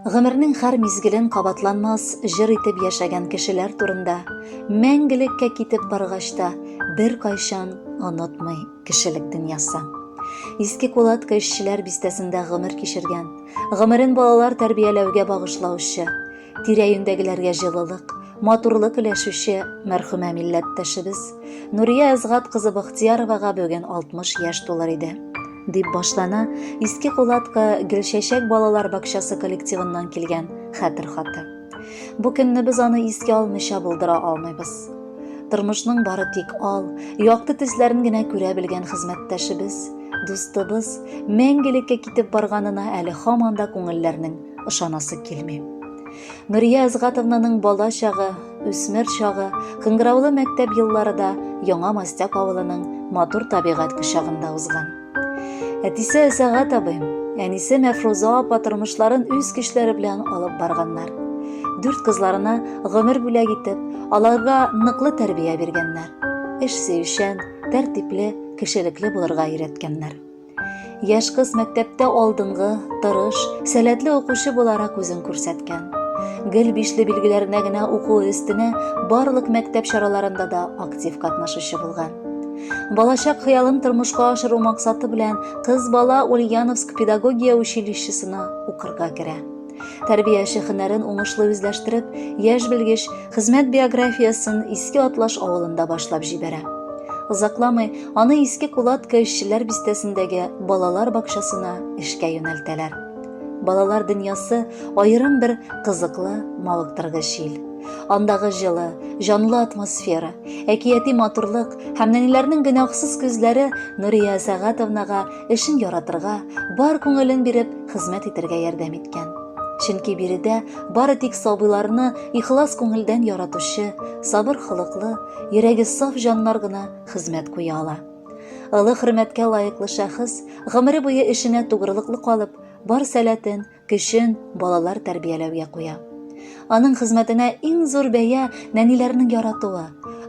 Гомернең һәр мизгелен кабатланмас җыр итеп яшәгән кешеләр турында мәңгелеккә китеп баргач та бер кайчан онытмый кешелек дөньясы. Иске кулатка эшчеләр бистәсендә гомер кичергән, гомерен балалар тәрбияләүгә багышлаучы, тирә-юньдәгеләргә җылылык, матурлык өләшүче мәрхүмә милләттәшебез Нурия Әзгат кызы Бахтияровага бүген 60 яшь тулыр иде. Дип башлана Иске кулатка Гөлчәчәк балалар бакчасы коллективыннан килгән хәтер хаты. Бу көнне без аны искә алмыйча булдыра алмыйбыз. Тормышның бары тик ал, якты төсләрен генә күрә белгән хезмәттәшебез, дустыбыз мәңгелеккә китеп барганына әле һаман да күңелләрнең ышанасы килми. Нурия Әзгатовнаның бала чагы, үсмер чагы, кыңгыраулы мәктәп еллары да Яңа Мастяк авылының матур табигать кочагында узган. Әтисе Әсәгать абый, әнисе Мәфруза апа тормышларын үз көчләре белән алып барганнар. 4 кызларына гомер бүләк итеп, аларга ныклы тәрбия биргәннәр. Эш сөйшән, тәртипле, кешелекле булырга өйрәткәннәр. Яшь кыз мәктәптә алдынгы, тырыш, сәләтле укучы буларак үзен күрсәткән. Гел бишле билгеләренә генә уку өстенә барлык мәктәп чараларында да актив катнашучы булган. Балачак хыялын тормышка ашыру максаты белән кыз бала Ульяновск педагогия училищесына укырга керә. Тәрбияче һөнәрен уңышлы үзләштереп, яшь белгеч хезмәт биографиясын Иске Атлаш авылында башлап җибәрә. Озакламый аны Иске кулатка эшчеләр бистәсендәге балалар бакчасына эшкә юнәлтәләр. Балалар дөньясы аерым бер кызыклы, мавыктыргыч ил. Андагы җылы, җанлы атмосфера, әкияти матурлык һәм нәниләрнең гөнаһсыз күзләре Нурия Әсәгатовнага эшен яратырга, бар күңелен биреп хезмәт итәргә ярдәм иткән. Чөнки биредә бары тик сабыйларны ихлас күңелдән яратучы, сабыр холыклы, йөрәге саф җаннар гына хезмәт куя ала. Олы хөрмәткә лаеклы шәхес гомере буе эшенә тугрылыклы калып, бар сәләтен, көчен балалар тәрбияләүгә куя. Аның хезмәтенә иң зур бәя нәниләрнең яратуы,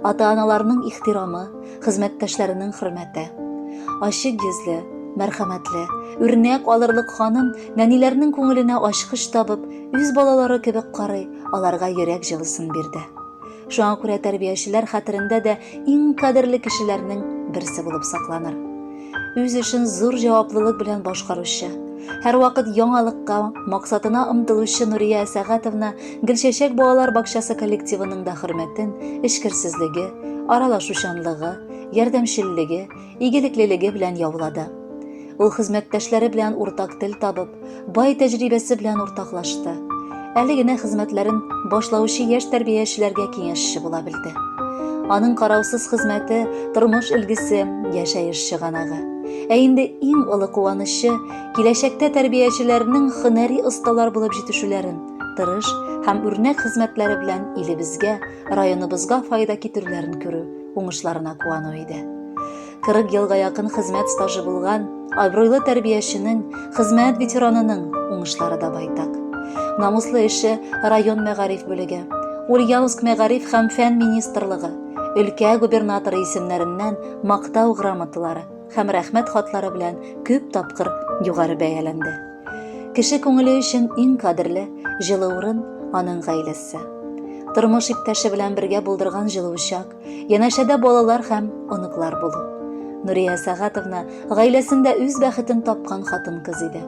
ата-аналарның ихтирамы, хезмәттәшләренең хөрмәте. Ачык йөзле, мәрхәмәтле, үрнәк алырлык ханым нәниләрнең күңеленә ачкыч табып, үз балалары кебек карый, аларга йөрәк җылысын бирде. Шуңа күрә тәрбиячеләр хәтерендә дә иң кадерле кешеләрнең берсе булып сакланыр. Үз эшен зур җаваплылык белән башкаручы, һәрвакыт яңалыкка, максатына омтылучы Нурия Әсәгатовна Гөлчәчәк балалар бакчасы коллективының да хөрмәтен, эшкерсезлеге, аралашучанлыгы, ярдәмчеллеге, игелеклелеге белән яулады. Ул хезмәттәшләре белән уртак тел табып, бай тәҗрибәсе белән уртаклашты. Әле генә хезмәтләрен башлаучы яшь тәрбиячеләргә киңәшче була белде. Аның караусыз хезмәте, тормыш илгесе, яшәеш чыганагы. Ә инде иң олы куанышы киләчәктә тәрбиячеләрнең һөнәри осталар булып җитешүләрен, тырыш һәм үрнәк хезмәтләре белән илебезгә, районыбызга файда китерүләрен күрү, уңышларына куану иде. 40 елга якын хезмәт стажы булган абруйлы тәрбияченең, хезмәт ветеранының уңышлары да байтак. Намуслы эше район мәгариф бүлеге, Ульяновск мәгариф һәм фән министрлыгы, өлкә губернаторы исемнәреннән мактау грамоталары һәм рәхмәт хатлары белән күп тапкыр югары бәяләнде. Кеше күңеле өчен иң кадерле, җылы урын аның гаиләсе. Тормыш иптәше белән бергә булдырган җылы учак, янәшәдә балалар һәм оныклар булу. Нурия Әсәгатовна гаиләсендә үз бәхетен тапкан хатын-кыз иде.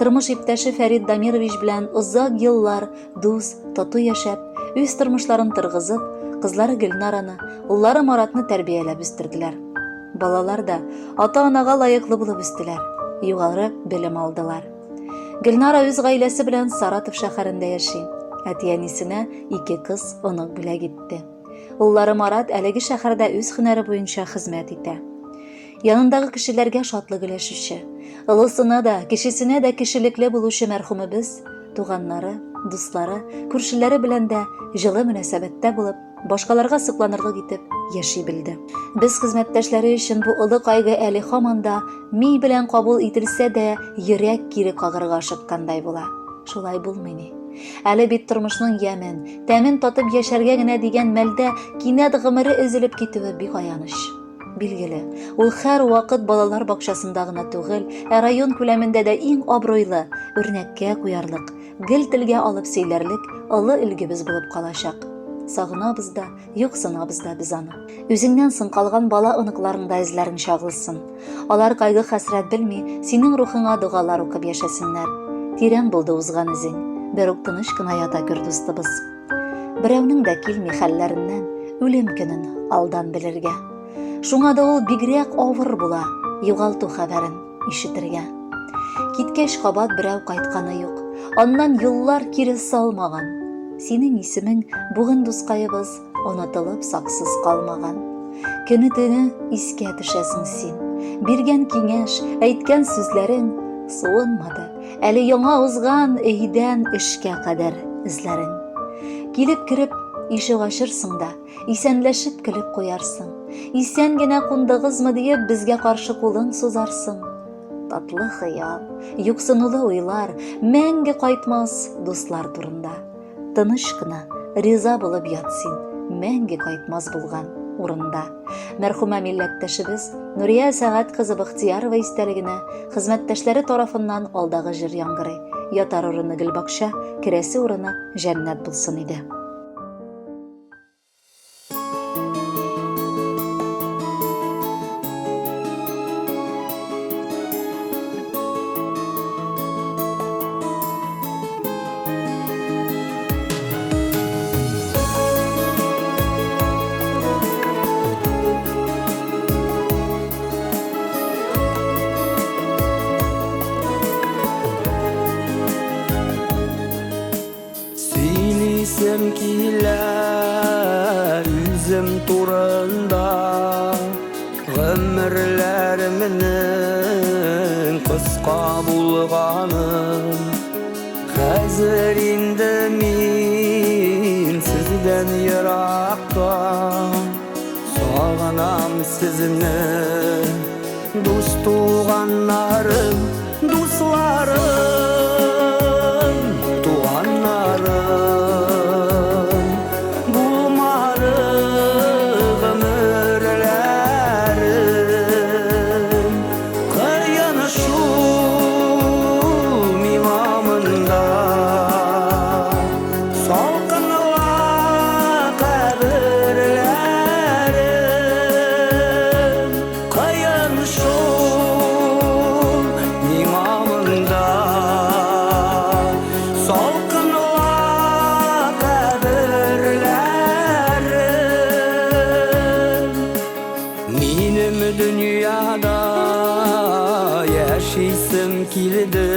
Тормыш иптәше Фәрит Дамирович белән озак еллар дус, тату яшәп, үз тормышларын тыргызып, кызлары Гөлнараны, уллары Маратны тәрбияләп үстерделәр. Балалар да ата-анага лаеклы булып үстеләр, югары белем алдылар. Гөлнара үз гаиләсе белән Саратов шәһәрендә яши. Әти-әнисенә 2 кыз онук бүләк итте. Уллары Марат әлеге шәһәрдә үз һөнәре буенча хезмәт итә. Янындагы кешеләргә шатлык өләшүче, олысына да, кешесенә дә кешелекле булучы мәрхүмебез, туганнары, дуслары, күршеләре белән дә җылы мөнәсәбәттә булып, башкаларга сокланырлык итеп яши белде. Без хезмәттәшләре өчен бу олы кайгы әле һаманда ми белән кабул ителсә дә, йөрәк кире кагырга ашыккандай була. Шулай булмый ни. Әле бит тормышның ямен, тәмен татып яшәргә генә дигән мәлдә кинәт гомере өзелеп китүе бик аяныч. Билгеле, ул һәр вакыт балалар бакчасында гына түгел, район күләмендә дә иң абруйлы, үрнәккә куярлык, гел телгә алып сөйләрлек олы илгебез булып калачак. Сагынабыз да, юксынабыз да без аны. Үзеңнән соң калган бала оныкларыңда эзләрең чагылсын. Алар кайгы хәсрәт белми, синең рухыңа дугалар укып яшәсеннәр. Тирән булды узган изең, бер үк тыныч кына ята күр дустыбыз. Берәүнең дә килми хәлләреннән, үлем көнен алдан белергә. Шуңа да ул бигрәк авыр була, югалту хәбәрен ишетергә. Киткәч кабат берәү кайтканы юк, аннан юллар кире салмаган. Синең исемең бүген дускайыбыз онытылып саксыз калмаган. Көне төне искә төшәсең син. Биргән киңәш, әйткән сүзләрең суынмады. Әле яңа узган өйдән эшкә кадәр эзләрең. Килеп кирип ишек ачырсың да, исәнләшеп көлеп куярсың. Исән генә кундыгызмы диеп безгә каршы кулың сузарсың. Татлы хыял, юксынулы уйлар, мәңге кайтмас дуслар турында. Тыныч кына, риза булып ят син, мәңге кайтмас булган урында. Мәрхүмә милләттәшебез Нурия Сәгать кызы Бахтиярова истәлегенә хезмәттәшләре тарафыннан алдагы җыр яңгырый. Ятар урыны Гөлбакча, керәсе урыны җәннәт булсын иде. Сем килә үзем турында, гомерләремнең кыска булганын. Хәзер инде мин сездән еракта, сагынам сезне, дус туганнарым, дусларым, туганнарым. Yaşaysım kildi,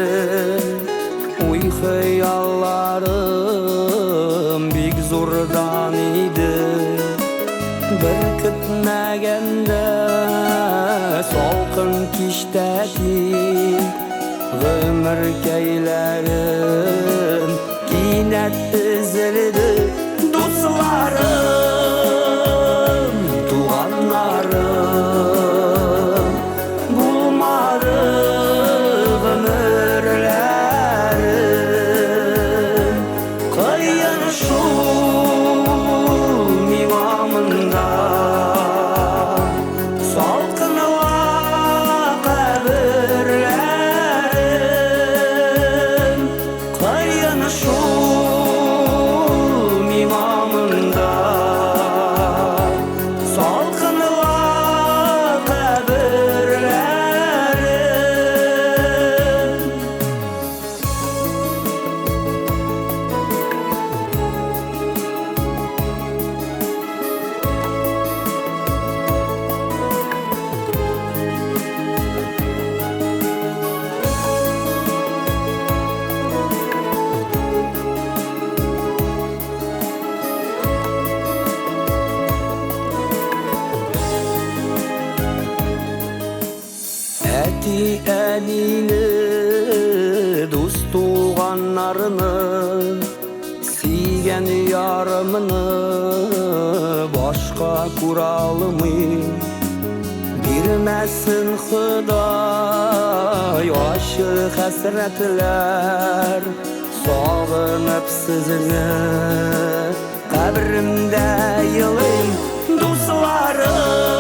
uy xəyallarım big zordan idi. Bir kütmәгәндә salqın kişdəki ömürkəylərim kinət üzüldü. Dostlarım, tuğanlarım, bulmadı ömürlərim. Kıyın şu imamında Әти әнini, дус туганнарны, сөйгән ярымны башка күрә алмый. Бирмәсен Ходай ачы хәсрәтләр, сагынып сезне кабремдә елыйм, дусларым.